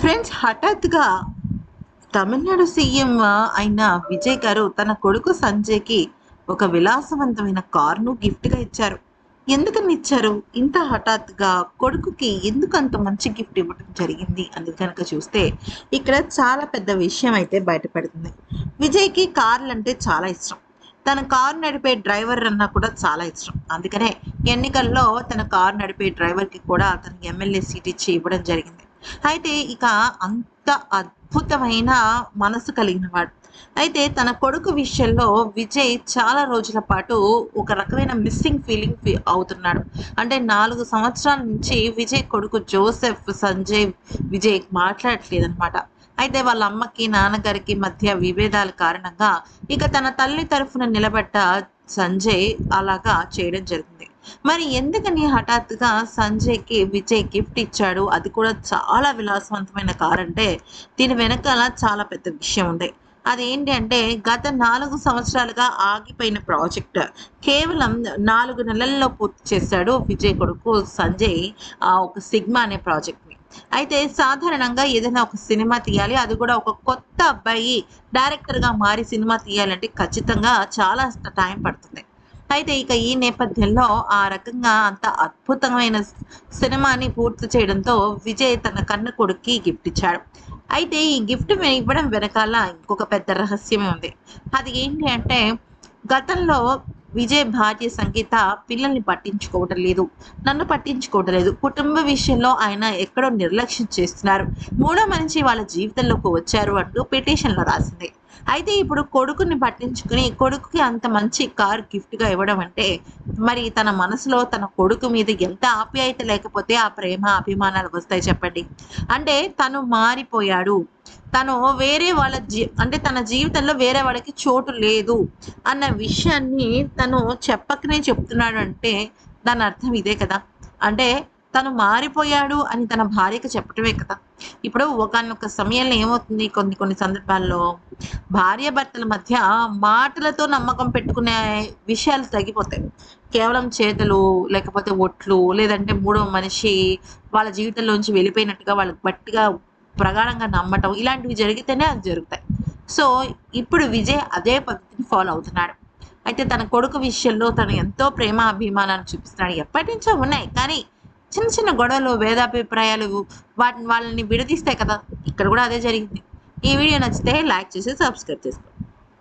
Friends, హఠాత్తుగా Tamil Nadu CM అయిన విజయ్ గారు తన కొడుకు సంజయ్‌కి ఒక విలాసవంతమైన కారును గిఫ్ట్‌గా ఇచ్చారు. ఎందుకని ఇచ్చారు? ఇంత హఠాత్తుగా కొడుకుకి ఎందుకంత మంచి గిఫ్ట్ ఇవ్వడం జరిగింది అనేది గనక చూస్తే, ఇక్కడ చాలా పెద్ద విషయం అయితే బయటపడుతుంది. విజయ్‌కి కార్లంటే చాలా ఇష్టం. తన కారు నడిపే డ్రైవర్ అన్నా కూడా చాలా ఇష్టం. అందుకనే ఎన్నికల్లో తన కారు నడిపే డ్రైవర్‌కి కూడా అతనికి ఎమ్మెల్యే సీట్ ఇచ్చి ఇవ్వడం జరిగింది. అయితే ఇక అంత అద్భుతమైన మనసు కలిగిన వాడు. అయితే తన కొడుకు విషయంలో విజయ్ చాలా రోజుల పాటు ఒక రకమైన మిస్సింగ్ ఫీలింగ్ అవుతున్నాడు. అంటే 4 సంవత్సరాల నుంచి విజయ్ కొడుకు జోసెఫ్, సంజయ్, విజయ్ మాట్లాడట్లేదనమాట. అయితే వాళ్ళ అమ్మకి, నాన్నగారికి మధ్య విభేదాల కారణంగా ఇక తన తల్లి తరఫున నిలబడ్డ సంజయ్ అలాగా చేయడం జరిగింది. మరి ఎందుకని హఠాత్తుగా సంజయ్‌కి విజయ్ గిఫ్ట్ ఇచ్చాడు? అది కూడా చాలా విలాసవంతమైన కారంటే, దీని వెనకాల చాలా పెద్ద విషయం ఉంది. అదేంటి అంటే, గత 4 సంవత్సరాలుగా ఆగిపోయిన ప్రాజెక్ట్ కేవలం 4 నెలల్లో పూర్తి చేశాడు విజయ్ కొడుకు సంజయ్. ఒక 'సిగ్మా' అనే ప్రాజెక్ట్‌ని. అయితే సాధారణంగా ఏదైనా ఒక సినిమా తీయాలి. అది కూడా ఒక కొత్త అబ్బాయి డైరెక్టర్‌గా మారి సినిమా తీయాలంటే ఖచ్చితంగా చాలా టైం పడుతుంది. అయితే ఇక ఈ నేపథ్యంలో ఆ రకంగా అంత అద్భుతమైన సినిమాని పూర్తి చేయడంతో విజయ్ తన కన్న కొడుక్కి గిఫ్ట్ ఇచ్చాడు. అయితే ఈ గిఫ్ట్ ఇవ్వడం వెనకాల ఇంకొక పెద్ద రహస్యమే ఉంది. అది ఏంటి అంటే, గతంలో విజయ్ భార్య సంగీత పిల్లల్ని పట్టించుకోవటం లేదు. నన్ను పట్టించుకోవటం లేదు. కుటుంబ విషయంలో ఆయన ఎక్కడో నిర్లక్ష్యం చేస్తున్నారు. మూడో మనిషి వాళ్ళ జీవితంలోకి వచ్చారు అంటూ పిటిషన్‌లో రాసింది. అయితే ఇప్పుడు కొడుకుని పట్టించుకుని, కొడుకుకి అంత మంచి కార్ గిఫ్ట్‌గా ఇవ్వడం అంటే, మరి తన మనసులో తన కొడుకు మీద ఎంత ఆప్యాయత లేకపోతే ఆ ప్రేమ, అభిమానాలు వస్తాయి చెప్పండి. అంటే తను మారిపోయాడు. తను వేరే వాళ్ళ అంటే తన జీవితంలో వేరే వాళ్ళకి చోటు లేదు అన్న విషయాన్ని తను చెప్పకనే చెప్తున్నాడంటే దాని అర్థం ఇదే కదా! అంటే తను మారిపోయాడు అని తన భార్యకి చెప్పటమే కదా! ఇప్పుడు ఒకానొక సమయంలో ఏమవుతుంది, కొన్ని కొన్ని సందర్భాల్లో భార్యాభర్తల మధ్య మాటలతో నమ్మకం పెట్టుకునే విషయాలు తగ్గిపోతాయి. కేవలం చేతలు, లేకపోతే ఒట్లు, లేదంటే మూడో మనిషి వాళ్ళ జీవితంలోంచి వెళ్ళిపోయినట్టుగా వాళ్ళకి గట్టిగా ప్రగాఢంగా నమ్మటం, ఇలాంటివి జరిగితేనే అది జరుగుతాయి. సో, ఇప్పుడు విజయ్ అదే పద్ధతిని ఫాలో అవుతున్నాడు. అయితే తన కొడుకు విషయంలో తను ఎంతో ప్రేమ, అభిమానాలు చూపిస్తున్నాడు. ఎప్పటినుంచో ఉన్నాయి. కానీ చిన్న చిన్న గొడవలు, భేదాభిప్రాయాలు వాళ్ళని విడదీస్తాయి కదా! ఇక్కడ కూడా అదే జరిగింది. ఈ వీడియో నచ్చితే లైక్ చేసి సబ్స్క్రైబ్ చేసుకోండి.